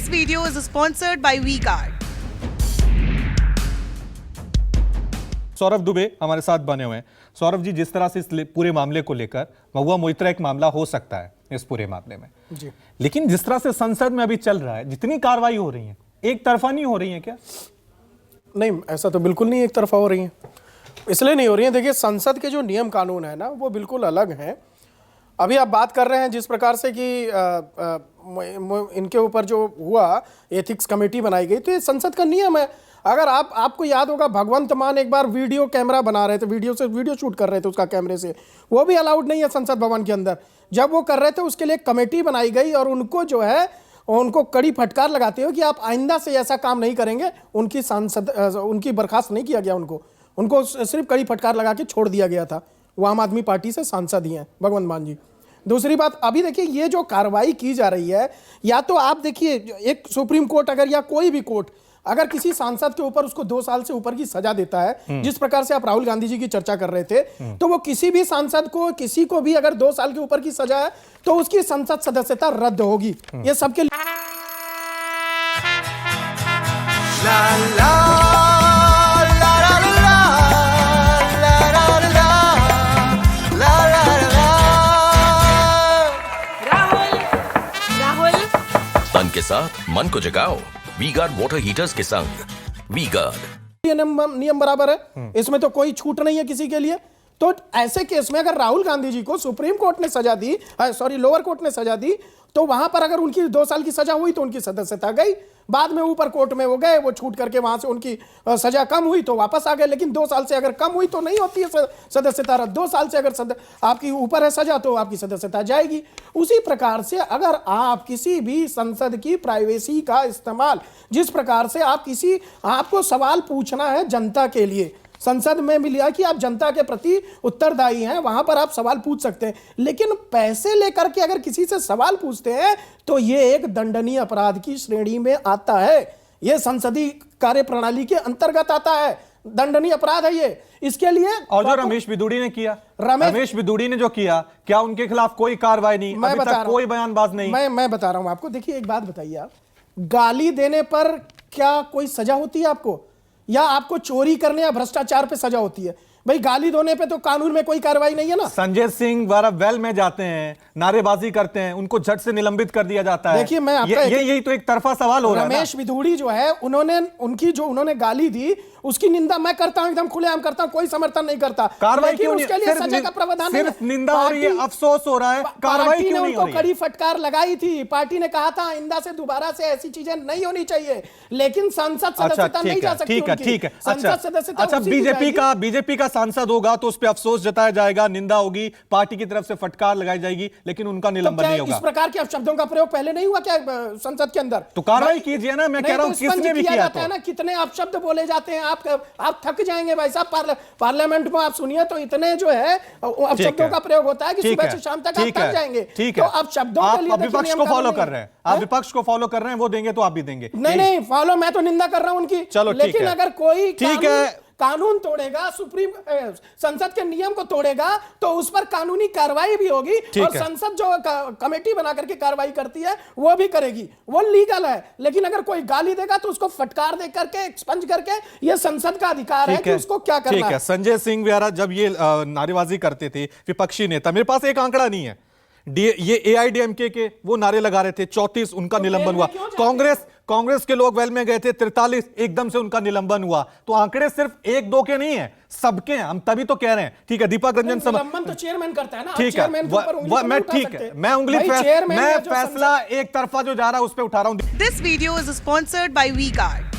This video is sponsored by V-Guard. Saurabh Dubey हमारे साथ बने हुए हैं। सौरभ जी, जिस तरह से इस पूरे मामले को लेकर महुआ मोइत्रा एक मामला हो सकता है इस पूरे मामले में जी, लेकिन जिस तरह से संसद में अभी चल रहा है, जितनी कार्रवाई हो रही है, एक तरफा नहीं हो रही है क्या? नहीं, ऐसा तो बिल्कुल नहीं एक तरफा हो रही है। इसलिए नहीं हो रही है, देखिए संसद के जो नियम कानून है ना, वो बिल्कुल अलग हैं। अभी आप बात कर रहे हैं जिस प्रकार से कि इनके ऊपर जो हुआ एथिक्स कमेटी बनाई गई, तो ये संसद का नियम है। अगर आपको याद होगा, भगवंत मान एक बार वीडियो कैमरा बना रहे थे, वीडियो शूट कर रहे थे उसका कैमरे से, वो भी अलाउड नहीं है संसद भवन के अंदर। जब वो कर रहे थे उसके लिए कमेटी बनाई गई और उनको जो है उनको कड़ी फटकार लगाते हो कि आप आइंदा से ऐसा काम नहीं करेंगे। उनकी बर्खास्त नहीं किया गया, उनको सिर्फ कड़ी फटकार लगा के छोड़ दिया गया था। वो आम आदमी पार्टी से सांसद ही हैं भगवंत मान जी। दूसरी बात, अभी देखिए ये जो कार्रवाई की जा रही है, या तो आप देखिए एक सुप्रीम कोर्ट अगर या कोई भी कोर्ट अगर किसी सांसद के ऊपर उसको 2 साल से ऊपर की सजा देता है, जिस प्रकार से आप राहुल गांधी जी की चर्चा कर रहे थे, तो वो किसी भी सांसद को, किसी को भी अगर 2 साल के ऊपर की सजा है तो उसकी संसद सदस्यता रद्द होगी। ये सबके लिए तन के साथ मन को जगाओ वी-गार्ड वाटर हीटर्स के संग। वी-गार्ड नियम बराबर है, इसमें तो कोई छूट नहीं है किसी के लिए। तो ऐसे केस में अगर राहुल गांधी जी को सुप्रीम कोर्ट ने सजा दी, लोअर कोर्ट ने सजा दी, तो वहां पर अगर उनकी 2 साल की सजा हुई तो उनकी सदस्यता गई। बाद में ऊपर कोर्ट में वो गए, वो छूट करके वहां से उनकी सजा कम हुई तो वापस आ गए। लेकिन 2 साल से अगर कम हुई तो नहीं होती है सदस्यता रद्द। 2 साल से अगर आपकी ऊपर है सजा तो आपकी सदस्यता जाएगी। उसी प्रकार से अगर आप किसी भी संसद की प्राइवेसी का इस्तेमाल, जिस प्रकार से आपको सवाल पूछना है जनता के लिए, संसद में मिला कि आप जनता के प्रति उत्तरदायी हैं, वहां पर आप सवाल पूछ सकते हैं। लेकिन पैसे लेकर के अगर किसी से सवाल पूछते हैं तो यह एक दंडनीय अपराध की श्रेणी में आता है। यह संसदीय कार्यप्रणाली के अंतर्गत आता है, दंडनीय अपराध है ये। इसके लिए और जो रमेश बिदुड़ी ने किया, रमेश बिदुड़ी ने जो किया, क्या उनके खिलाफ कोई कार्रवाई नहीं? अभी तक कोई बयानबाज नहीं। मैं बता रहा हूं आपको। देखिए एक बात बताइए, आप गाली देने पर क्या कोई सजा होती है आपको, या आपको चोरी करने या भ्रष्टाचार पे सजा होती है? भाई गाली देने पे तो कानून में कोई कार्रवाई नहीं है ना। संजय सिंह द्वारा वेल में जाते हैं, नारेबाजी करते हैं, उनको झट से निलंबित कर दिया जाता है। देखिए मैं आपका यही तो एक तरफा सवाल हो रहा है। रमेश बिधूड़ी जो है, उन्होंने गाली दी, उसकी निंदा मैं करता हूं, एकदम खुलेआम करता हूं, कोई समर्थन नहीं करता। कार्रवाई क्यों उसके लिए सजा का प्रावधान नहीं है। सिर्फ निंदा हो रही है, अफसोस हो रहा है, कार्रवाई क्यों नहीं हो रही है? कड़ी फटकार लगाई थी, पार्टी ने कहा था आइंदा से दोबारा से ऐसी चीजें नहीं होनी चाहिए, लेकिन संसद सदस्यता नहीं जा सकती। ठीक है। संसद सदस्यता अच्छा, बीजेपी का सांसद होगा तो उस पर अफसोस जताया जाएगा, निंदा होगी, पार्टी की तरफ से फटकार लगाई जाएगी, लेकिन उनका निलंबन नहीं होगा। इस प्रकार के शब्दों का प्रयोग पहले नहीं हुआ क्या संसद के अंदर? तो कार्रवाई कीजिए ना। मैं कह रहा हूं किसने भी किया है ना। कितने अपशब्द बोले जाते हैं, आप थक जाएंगे भाई साहब। पार्लियामेंट में आप सुनिए तो इतने जो है अपशब्दों का प्रयोग होता है कि सुबह से शाम तक आप थक जाएंगे। ठीक है, तो आप शब्दों के लिए विपक्ष को फॉलो कर रहे हैं, आप विपक्ष को फॉलो कर रहे हैं, वो देंगे तो आप भी देंगे। नहीं फॉलो, मैं तो निंदा कर रहा हूं उनकी। चलो लेकिन अगर कोई ठीक है, कानून तोड़ेगा, संसद के नियम को तोड़ेगा, तो उस पर कानूनी कार्रवाई भी होगी। और संसद जो कमेटी बना करके कार्रवाई करती है वो भी करेगी, वो लीगल है। लेकिन अगर कोई गाली देगा तो उसको फटकार दे करके, एक्सपंज करके, ये संसद का अधिकार है कि उसको क्या करना है। संजय सिंह व्यारा जब ये नारेबाजी करते थे, विपक्षी नेता, मेरे पास एक आंकड़ा नहीं है, ये AIDMK के वो नारे लगा रहे थे, 34 उनका निलंबन हुआ। कांग्रेस के लोग वेल में गए थे, 43 एकदम से उनका निलंबन हुआ। तो आंकड़े सिर्फ 1-2 के नहीं है, सबके हैं। हम तभी तो कह रहे हैं। ठीक है, दीपक रंजन निलंबन तो चेयरमैन करता है ना। ठीक है, मैं ठीक है, मैं फैसला एक तरफा जो जा रहा है उस पर उठा रहा हूं। This video is sponsored by V-Guard.